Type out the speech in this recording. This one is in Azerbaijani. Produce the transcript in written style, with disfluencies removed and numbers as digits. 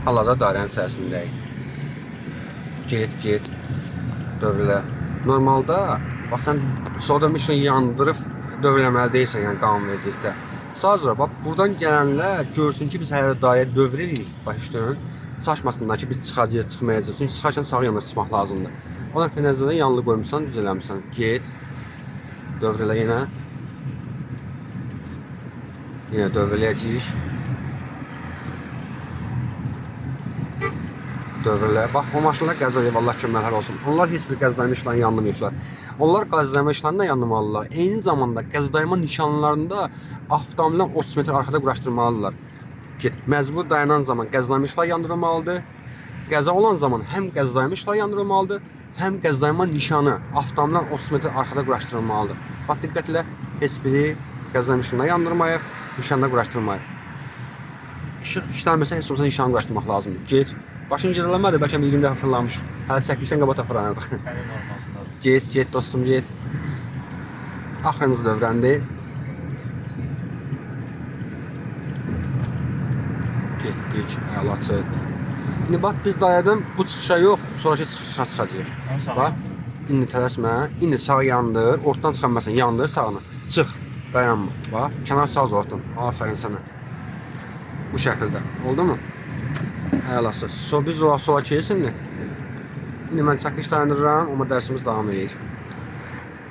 hal-hazırda dairənin içərisindəyik. Get, dövrələ. Normalda, bax, sən soda mişini yandırıb dövrələməli deyilsən, yəni qanunvericilikdə. Sadəcə, bax, buradan gələnlər görsün ki, biz hələ dairə dövr edirik, başlayın. Saçmasınlar ki, biz çıxacağıq, çıxmayacağıq. Çünki çıxarkən sağ yanına çıxmaq lazımdır. O nöqtə nəzərdən yanlı qoymuşsan, düz eləmişsən. Get, dövrələ yenə. Yenə dövrələyəcəyik. Dövrələ. Bax, o maşınlar qəzaya vallah köməklər olsun. Onlar heç bir qəzadayma işlərini yanılmayıblar. Onlar qəzadayma işlərini də yanılmalılar. Eyni zamanda qəzadayma nişanlarında avtomobildən 30 metr arxada quraşdırmalıdırlar. Məcbur dayanan zaman qəzadayma işləri yandırılmalıdır. Qəza olan zaman həm qəzadayma işləri yandırılmalıdır, həm qəzadayma nişanı avtomobildən 30 metr arxada quraşdırılmalıdır. Bax, diqqətlə, heç biri qəzadayma işlərini yandırmayıb, nişanda quraşdırmayıb. İşıq işləmirsə, heç olsa nişanı quraşdırmaq lazımdır. Get. Başını gecələmədi, bəlkə 20 dəfə fırlanmışıq. Hələ çəkilsən qabata fırlanırdıq. Get dostum, get. Axırıncı dövrəndir. Getdik, əlaçı. İndi bax, biz dairədən bu çıxışa yox, sonraki çıxışa çıxacaq. Bax, indi tələsmə, indi sağ yandır, ortadan çıxan məsələn, yandır sağını. Çıx, dayanma. Bax, kənar sağ zortun. Aferin sənə. Bu şəkildə. Oldu mu? Əlası. Biz sola keçsin. İndi mən çəkiliş dayandırıram, amma dərsimiz davam edir.